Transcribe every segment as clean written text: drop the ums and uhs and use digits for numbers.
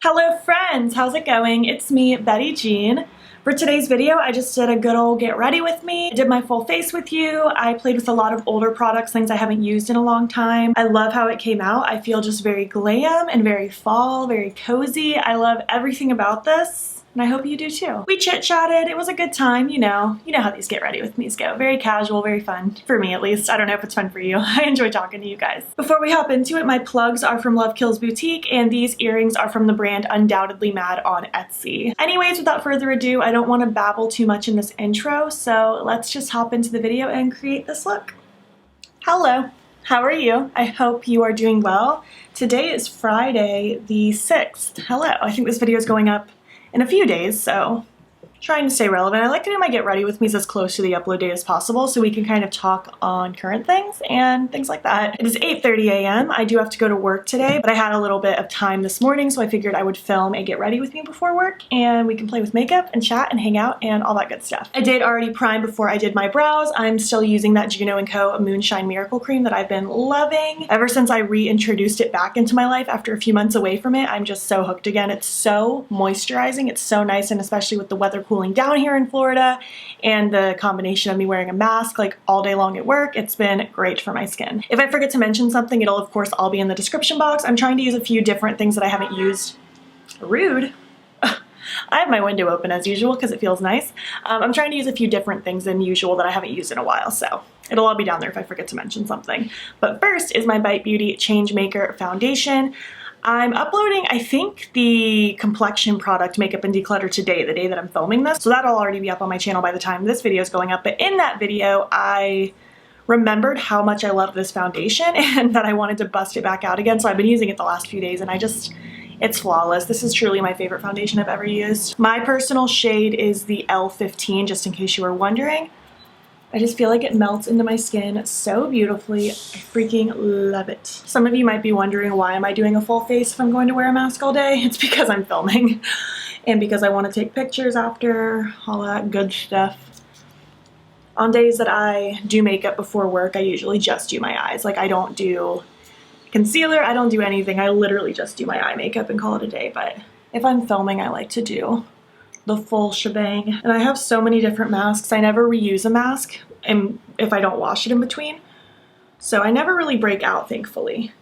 Hello friends, how's it going? It's me, Betty Jean. For today's video, I just did a good old get ready with me. I did my full face with you. I played with a lot of older products, things I haven't used in a long time. I love how it came out. I feel just very glam and very fall, very cozy. I love everything about this. And I hope you do too. We chit-chatted, it was a good time, you know how these get ready with me's go. Very casual, very fun, for me at least. I don't know if it's fun for you. I enjoy talking to you guys. Before we hop into it, my plugs are from Love Kills Boutique and these earrings are from the brand Undoubtedly Mad on Etsy. Anyways, without further ado, I don't want to babble too much in this intro, so let's just hop into the video and create this look. Hello. How are you? I hope you are doing well. Today is Friday the 6th. Hello. I think this video is going up in a few days, so trying to stay relevant. I like to do my get ready with me's as close to the upload date as possible so we can kind of talk on current things and things like that. It is 8:30 a.m. I do have to go to work today, but I had a little bit of time this morning, so I figured I would film a get ready with me before work and we can play with makeup and chat and hang out and all that good stuff. I did already prime before I did my brows. I'm still using that Juno & Co. Moonshine Miracle Cream that I've been loving. Ever since I reintroduced it back into my life after a few months away from it, I'm just so hooked again. It's so moisturizing. It's so nice, and especially with the weather cooling down here in Florida and the combination of me wearing a mask like all day long at work, it's been great for my skin. If I forget to mention something, it'll of course all be in the description box. I'm trying to use a few different things that I haven't used. Rude. I have my window open as usual because it feels nice. I'm trying to use a few different things than usual that I haven't used in a while, so it'll all be down there if I forget to mention something. But first is my Bite Beauty Changemaker foundation. I'm uploading, I think, the complexion product Makeup and Declutter today, the day that I'm filming this. So that'll already be up on my channel by the time this video is going up. But in that video, I remembered how much I love this foundation and that I wanted to bust it back out again. So I've been using it the last few days and it's flawless. This is truly my favorite foundation I've ever used. My personal shade is the L15, just in case you were wondering. I just feel like it melts into my skin so beautifully. I freaking love it. Some of you might be wondering, why am I doing a full face if I'm going to wear a mask all day? It's because I'm filming and because I want to take pictures after, all that good stuff. On days that I do makeup before work, I usually just do my eyes. Like, I don't do concealer, I don't do anything. I literally just do my eye makeup and call it a day. But if I'm filming, I like to do the full shebang. And I have so many different masks. I never reuse a mask and if I don't wash it in between. So I never really break out, thankfully.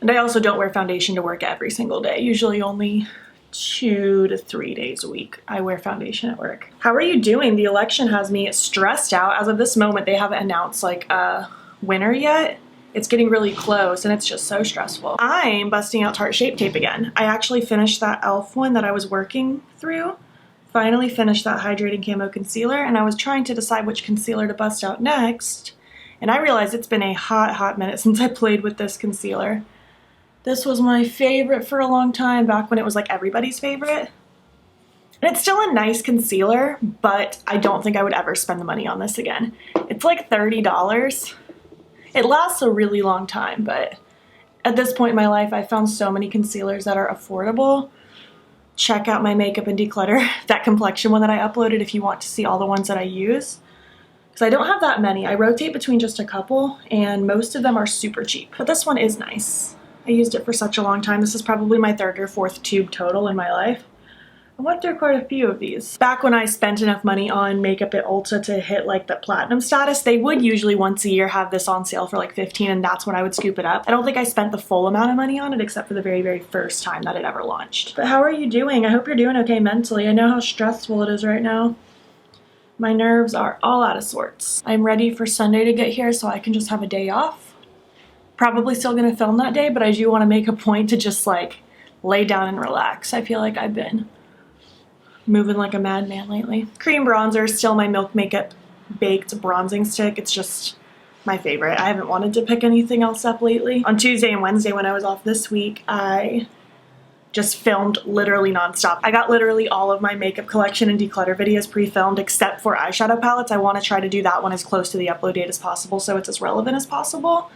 And I also don't wear foundation to work every single day. Usually only 2 to 3 days a week I wear foundation at work. How are you doing? The election has me stressed out. As of this moment, they haven't announced like a winner yet. It's getting really close and it's just so stressful. I'm busting out Tarte Shape Tape again. I actually finished that e.l.f. one that I was working through. Finally finished that Hydrating Camo Concealer, and I was trying to decide which concealer to bust out next. And I realized it's been a hot minute since I played with this concealer. This was my favorite for a long time, back when it was like everybody's favorite. And it's still a nice concealer, but I don't think I would ever spend the money on this again. It's like $30. It lasts a really long time, but at this point in my life, I've found so many concealers that are affordable. Check out my Makeup and Declutter, that complexion one that I uploaded if you want to see all the ones that I use. Because I don't have that many. I rotate between just a couple, and most of them are super cheap. But this one is nice. I used it for such a long time. This is probably my 3rd or 4th tube total in my life. I went through quite a few of these. Back when I spent enough money on makeup at Ulta to hit like the platinum status, they would usually once a year have this on sale for like $15, and that's when I would scoop it up. I don't think I spent the full amount of money on it except for the very first time that it ever launched. But how are you doing? I hope you're doing okay mentally. I know how stressful it is right now. My nerves are all out of sorts. I'm ready for Sunday to get here so I can just have a day off. Probably still gonna film that day, but I do want to make a point to just like lay down and relax. I feel like I've been moving like a madman lately. Cream bronzer is still my Milk Makeup Baked Bronzing Stick. It's just my favorite. I haven't wanted to pick anything else up lately. On Tuesday and Wednesday when I was off this week, I just filmed literally nonstop. I got literally all of my makeup collection and declutter videos pre-filmed except for eyeshadow palettes. I want to try to do that one as close to the upload date as possible so it's as relevant as possible.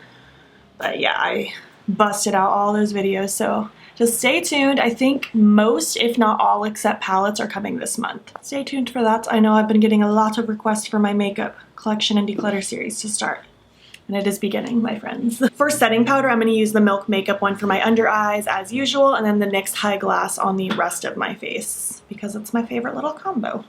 But yeah, I busted out all those videos, so just stay tuned. I think most, if not all, except palettes are coming this month. Stay tuned for that. I know I've been getting a lot of requests for my makeup collection and declutter series to start. And it is beginning, my friends. For setting powder, I'm going to use the Milk Makeup one for my under eyes as usual, and then the NYX High Glass on the rest of my face because it's my favorite little combo.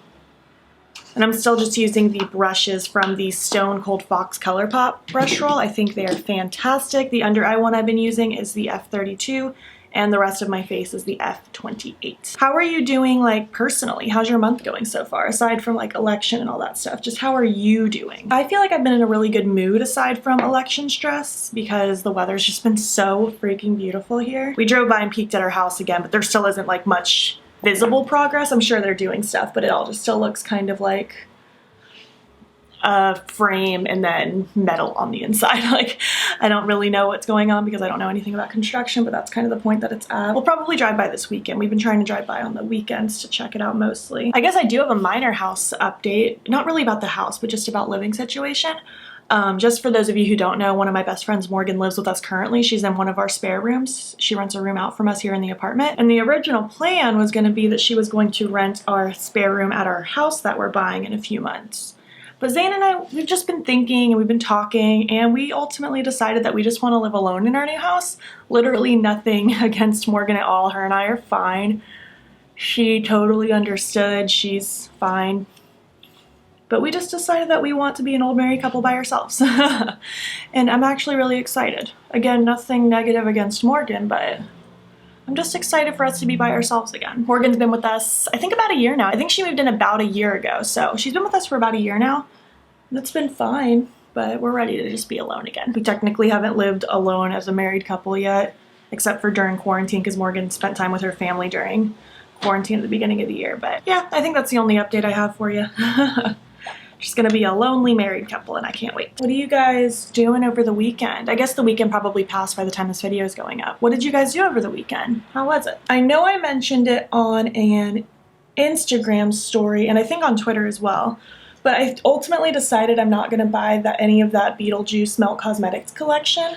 And I'm still just using the brushes from the Stone Cold Fox ColourPop brush roll. I think they are fantastic. The under eye one I've been using is the F32, and the rest of my face is the F28. How are you doing, like, personally? How's your month going so far? Aside from, like, election and all that stuff, just how are you doing? I feel like I've been in a really good mood aside from election stress because the weather's just been so freaking beautiful here. We drove by and peeked at our house again, but there still isn't, like, much visible progress. I'm sure they're doing stuff, but it all just still looks kind of like a frame and then metal on the inside. Like, I don't really know what's going on because I don't know anything about construction, but that's kind of the point that it's at. We'll probably drive by this weekend. We've been trying to drive by on the weekends to check it out mostly. I guess I do have a minor house update, not really about the house, but just about living situation. Just for those of you who don't know, one of my best friends, Morgan, lives with us currently. She's in one of our spare rooms. She rents a room out from us here in the apartment. And the original plan was going to be that she was going to rent our spare room at our house that we're buying in a few months. But Zane and I, we've just been thinking and we've been talking, and we ultimately decided that we just want to live alone in our new house. Literally nothing against Morgan at all. Her and I are fine. She totally understood. She's fine. But we just decided that we want to be an old married couple by ourselves. And I'm actually really excited. Again, nothing negative against Morgan, but I'm just excited for us to be by ourselves again. Morgan's been with us, I think, about a year now. I think she moved in about a year ago. So she's been with us for about a year now. And it's been fine, but we're ready to just be alone again. We technically haven't lived alone as a married couple yet, except for during quarantine because Morgan spent time with her family during quarantine at the beginning of the year. But yeah, I think that's the only update I have for you. Just gonna be a lonely married couple and I can't wait. What are you guys doing over the weekend? I guess the weekend probably passed by the time this video is going up. What did you guys do over the weekend? How was it? I know I mentioned it on an Instagram story and I think on Twitter as well, but I ultimately decided I'm not gonna buy any of that Beetlejuice Melt Cosmetics collection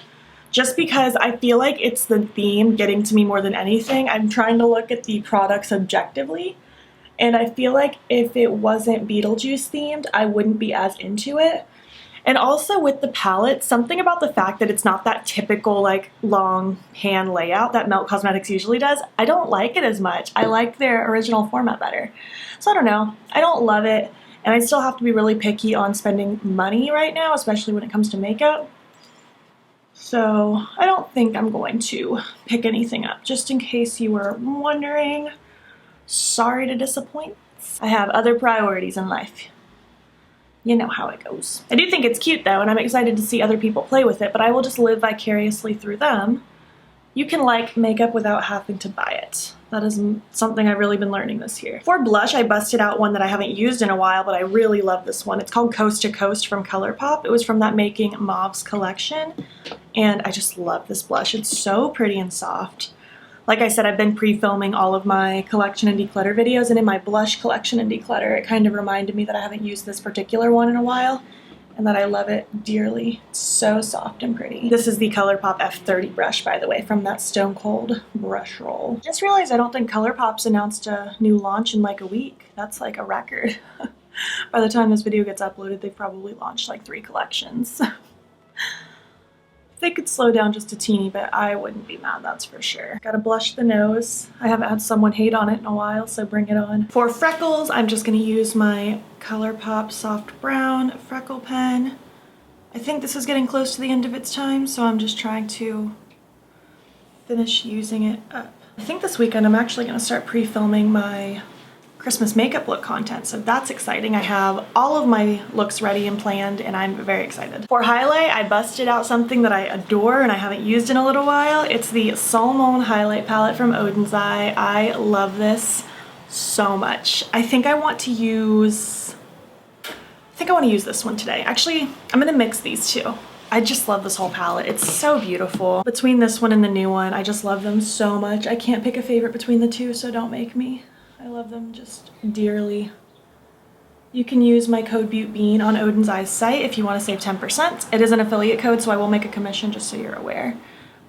just because I feel like it's the theme getting to me more than anything. I'm trying to look at the products objectively. And I feel like if it wasn't Beetlejuice themed, I wouldn't be as into it. And also with the palette, something about the fact that it's not that typical like long hand layout that Melt Cosmetics usually does, I don't like it as much. I like their original format better. So I don't know, I don't love it. And I still have to be really picky on spending money right now, especially when it comes to makeup. So I don't think I'm going to pick anything up, just in case you were wondering. Sorry to disappoint. I have other priorities in life. You know how it goes. I do think it's cute though, and I'm excited to see other people play with it, but I will just live vicariously through them. You can like makeup without having to buy it. That is something I've really been learning this year. For blush, I busted out one that I haven't used in a while, but I really love this one. It's called Coast to Coast from ColourPop. It was from that Making Mauves collection, and I just love this blush. It's so pretty and soft. Like I said, I've been pre-filming all of my collection and declutter videos, and in my blush collection and declutter, it kind of reminded me that I haven't used this particular one in a while, and that I love it dearly. It's so soft and pretty. This is the ColourPop F30 brush, by the way, from that Stone Cold brush roll. Just realized I don't think ColourPop's announced a new launch in like a week. That's like a record. By the time this video gets uploaded, they've probably launched like 3 collections. They could slow down just a teeny bit, I wouldn't be mad, that's for sure. Gotta blush the nose. I haven't had someone hate on it in a while, so bring it on. For freckles, I'm just gonna use my ColourPop Soft Brown freckle pen. I think this is getting close to the end of its time, so I'm just trying to finish using it up. I think this weekend I'm actually gonna start pre-filming my Christmas makeup look content, so that's exciting. I have all of my looks ready and planned, and I'm very excited. For highlight, I busted out something that I adore and I haven't used in a little while. It's the Salmon highlight palette from Odin's Eye. I love this so much. I think I want to use this one today. Actually, I'm gonna mix these two. I just love this whole palette. It's so beautiful. Between this one and the new one, I just love them so much. I can't pick a favorite between the two, so don't make me. I love them just dearly. You can use my code BUTEBEAN on Odin's Eye's site if you want to save 10%. It is an affiliate code, so I will make a commission just so you're aware.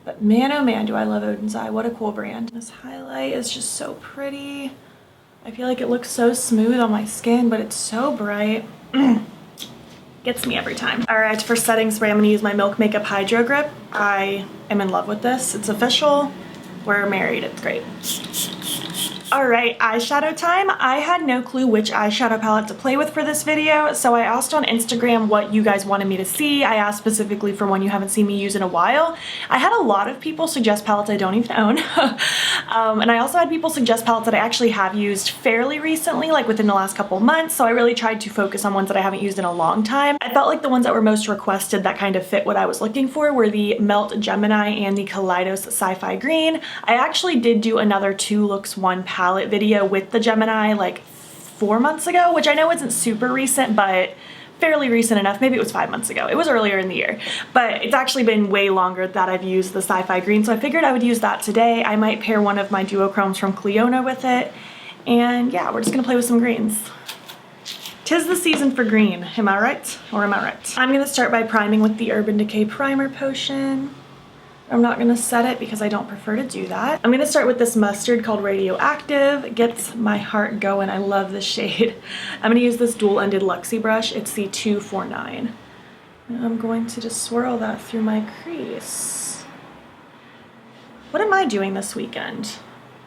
But man, oh man, do I love Odin's Eye. What a cool brand. This highlight is just so pretty. I feel like it looks so smooth on my skin, but it's so bright. Gets me every time. All right, for setting spray, I'm gonna use my Milk Makeup Hydro Grip. I am in love with this. It's official. We're married, it's great. All right, eyeshadow time. I had no clue which eyeshadow palette to play with for this video, so I asked on Instagram what you guys wanted me to see. I asked specifically for one you haven't seen me use in a while. I had a lot of people suggest palettes I don't even own. And I also had people suggest palettes that I actually have used fairly recently, like within the last couple months, so I really tried to focus on ones that I haven't used in a long time. I felt like the ones that were most requested that kind of fit what I was looking for were the Melt Gemini and the Kaleidos Sci-Fi Green. I actually did do another 2 looks 1 palette video with the Gemini like 4 months ago, which I know isn't super recent, but fairly recent enough. Maybe it was 5 months ago. It was earlier in the year, but it's actually been way longer that I've used the Sci-Fi Green, so I figured I would use that today. I might pair one of my duochromes from Clionadh with it, and yeah, we're just gonna play with some greens. 'Tis the season for green, am I right? Or am I right? I'm gonna start by priming with the Urban Decay Primer Potion. I'm not gonna set it because I don't prefer to do that. I'm gonna start with this mustard called Radioactive. It gets my heart going. I love this shade. I'm gonna use this dual-ended Luxie brush. It's the 249. And I'm going to just swirl that through my crease. What am I doing this weekend?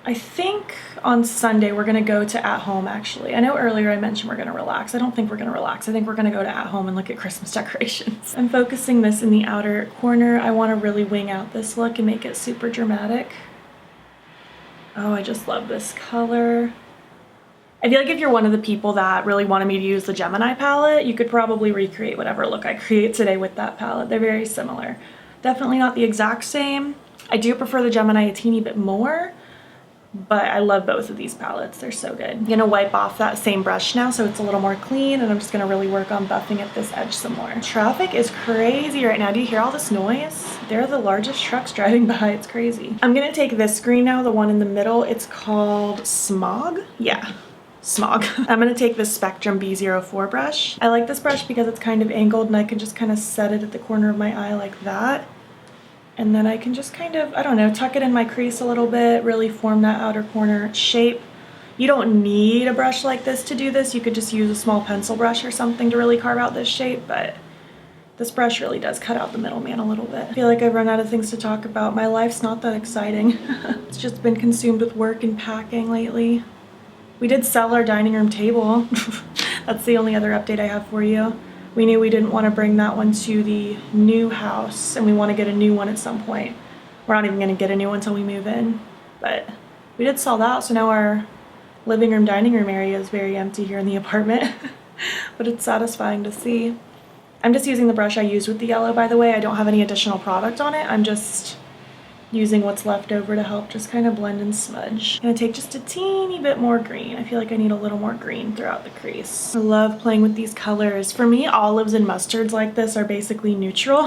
I think on Sunday we're gonna go to At Home actually. I know earlier I mentioned we're gonna relax. I don't think we're gonna relax. I think we're gonna go to At Home and look at Christmas decorations. I'm focusing this in the outer corner. I wanna really wing out this look and make it super dramatic. Oh, I just love this color. I feel like if you're one of the people that really wanted me to use the Gemini palette, you could probably recreate whatever look I create today with that palette. They're very similar. Definitely not the exact same. I do prefer the Gemini a teeny bit more, but I love both of these palettes. They're so good. I'm gonna wipe off that same brush now so it's a little more clean, and I'm just gonna really work on buffing at this edge some more. Traffic is crazy right now. Do you hear all this noise? They're the largest trucks driving by. It's crazy. I'm gonna take this green now, the one in the middle. It's called Smog? Yeah. Smog. I'm gonna take this Spectrum B04 brush. I like this brush because it's kind of angled and I can just kind of set it at the corner of my eye like that. And then I can just kind of, I don't know, tuck it in my crease a little bit, really form that outer corner shape. You don't need a brush like this to do this. You could just use a small pencil brush or something to really carve out this shape, but this brush really does cut out the middleman a little bit. I feel like I've run out of things to talk about. My life's not that exciting. It's just been consumed with work and packing lately. We did sell our dining room table. That's the only other update I have for you. We knew we didn't want to bring that one to the new house, and we want to get a new one at some point. We're not even going to get a new one until we move in, but we did sell that, so now our living room, dining room area is very empty here in the apartment, but it's satisfying to see. I'm just using the brush I used with the yellow, by the way. I don't have any additional product on it. I'm just using what's left over to help just kind of blend and smudge. I'm gonna take just a teeny bit more green. I feel like I need a little more green throughout the crease. I love playing with these colors. For me, olives and mustards like this are basically neutral.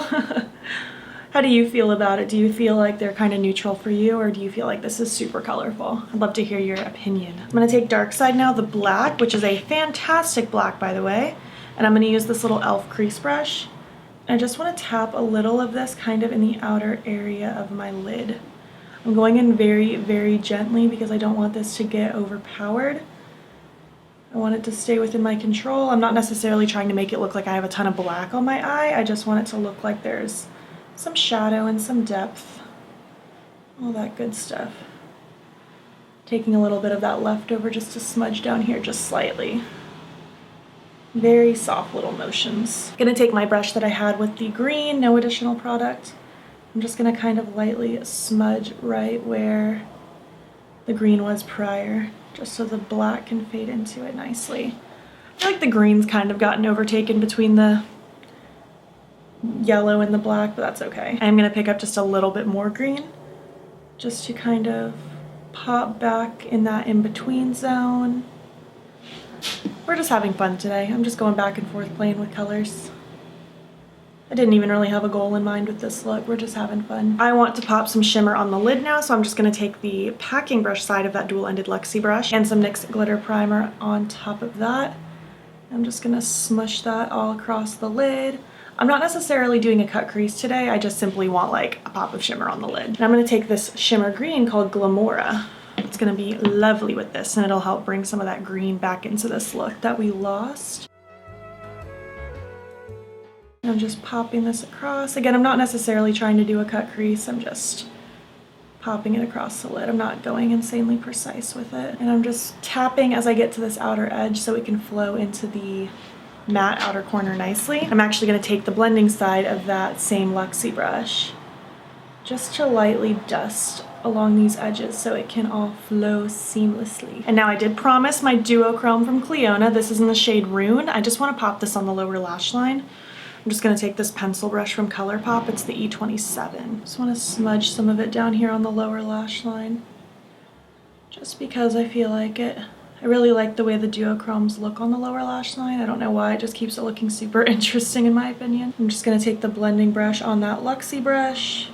How do you feel about it? Do you feel like they're kind of neutral for you, or do you feel like this is super colorful? I'd love to hear your opinion. I'm gonna take Dark Side now, the black, which is a fantastic black, by the way. And I'm gonna use this little e.l.f. crease brush. I just want to tap a little of this kind of in the outer area of my lid. I'm going in very, very gently because I don't want this to get overpowered. I want it to stay within my control. I'm not necessarily trying to make it look like I have a ton of black on my eye. I just want it to look like there's some shadow and some depth. All that good stuff. Taking a little bit of that leftover just to smudge down here just slightly. Very soft little motions. I'm gonna take my brush that I had with the green, no additional product. I'm just gonna kind of lightly smudge right where the green was prior, just so the black can fade into it nicely. I feel like the green's kind of gotten overtaken between the yellow and the black, but that's okay. I'm gonna pick up just a little bit more green, just to kind of pop back in that in-between zone. We're just having fun today. I'm just going back and forth playing with colors. I didn't even really have a goal in mind with this look. We're just having fun. I want to pop some shimmer on the lid now, so I'm just going to take the packing brush side of that dual-ended Luxie brush and some NYX Glitter Primer on top of that. I'm just going to smush that all across the lid. I'm not necessarily doing a cut crease today. I just simply want like a pop of shimmer on the lid. And I'm going to take this shimmer green called Glamora. It's gonna be lovely with this, and it'll help bring some of that green back into this look that we lost. I'm just popping this across. Again, I'm not necessarily trying to do a cut crease, I'm just popping it across the lid. I'm not going insanely precise with it. And I'm just tapping as I get to this outer edge so it can flow into the matte outer corner nicely. I'm actually going to take the blending side of that same Luxie brush just to lightly dust along these edges so it can all flow seamlessly. And now I did promise my duochrome from Clionadh. This is in the shade Rune. I just want to pop this on the lower lash line. I'm just going to take this pencil brush from ColourPop. It's the E27. Just want to smudge some of it down here on the lower lash line just because I feel like it. I really like the way the duochromes look on the lower lash line. I don't know why, it just keeps it looking super interesting in my opinion. I'm just going to take the blending brush on that Luxie brush,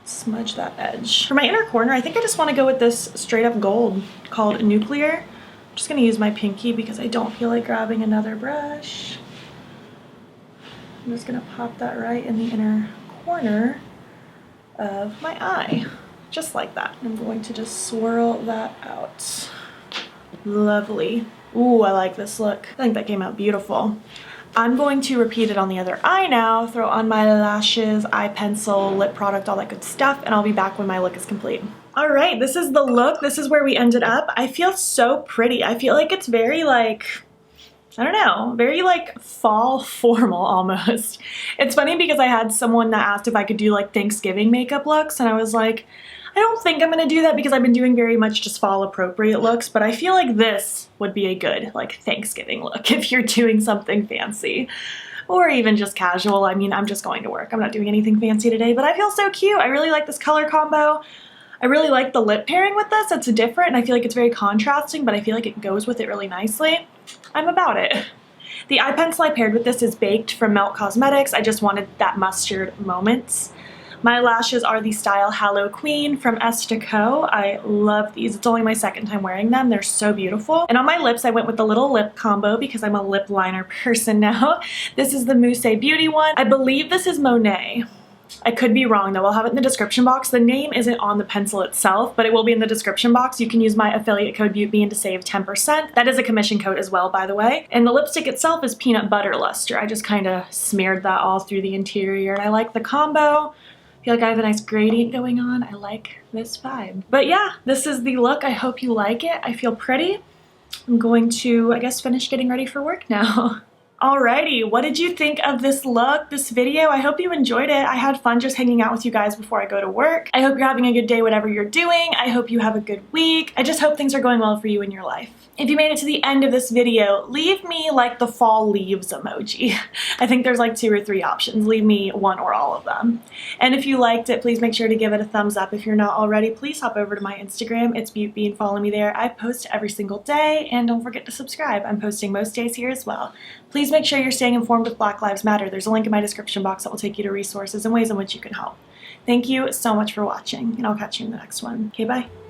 smudge that edge. For my inner corner, I think I just want to go with this straight up gold called Nuclear. I'm just going to use my pinky because I don't feel like grabbing another brush. I'm just gonna pop that right in the inner corner of my eye, just like that. I'm going to just swirl that out. Lovely. Ooh, I like this look. I think that came out beautiful. I'm going to repeat it on the other eye now, throw on my lashes, eye pencil, lip product, all that good stuff, and I'll be back when my look is complete. All right, this is the look. This is where we ended up. I feel so pretty. I feel like it's very like, I don't know, very like fall formal almost. It's funny because I had someone that asked if I could do like Thanksgiving makeup looks, and I was like, I don't think I'm gonna do that because I've been doing very much just fall appropriate looks, but I feel like this would be a good like Thanksgiving look if you're doing something fancy or even just casual. I mean, I'm just going to work. I'm not doing anything fancy today, but I feel so cute. I really like this color combo. I really like the lip pairing with this. It's different and I feel like it's very contrasting, but I feel like it goes with it really nicely. I'm about it. The eye pencil I paired with this is Baked from Melt Cosmetics. I just wanted that mustard moments. My lashes are the style Hallowqueen from Esta. I love these. It's only my second time wearing them. They're so beautiful. And on my lips, I went with the little lip combo because I'm a lip liner person now. This is the Mousse Beauty one. I believe this is Monet. I could be wrong though. I'll have it in the description box. The name isn't on the pencil itself, but it will be in the description box. You can use my affiliate code BEAUTYBEAN to save 10%. That is a commission code as well, by the way. And the lipstick itself is Peanut Butter Luster. I just kind of smeared that all through the interior. And I like the combo. I feel like I have a nice gradient going on. I like this vibe. But yeah, this is the look. I hope you like it. I feel pretty. I'm going to, I guess, finish getting ready for work now. Alrighty, what did you think of this look, this video? I hope you enjoyed it. I had fun just hanging out with you guys before I go to work. I hope you're having a good day whatever you're doing. I hope you have a good week. I just hope things are going well for you in your life. If you made it to the end of this video, leave me like the fall leaves emoji. I think there's like 2 or 3 options. Leave me one or all of them. And if you liked it, please make sure to give it a thumbs up. If you're not already, please hop over to my Instagram. It's BeautBean. Follow me there. I post every single day, and don't forget to subscribe. I'm posting most days here as well. Please make sure you're staying informed with Black Lives Matter. There's a link in my description box that will take you to resources and ways in which you can help. Thank you so much for watching, and I'll catch you in the next one. Okay, bye.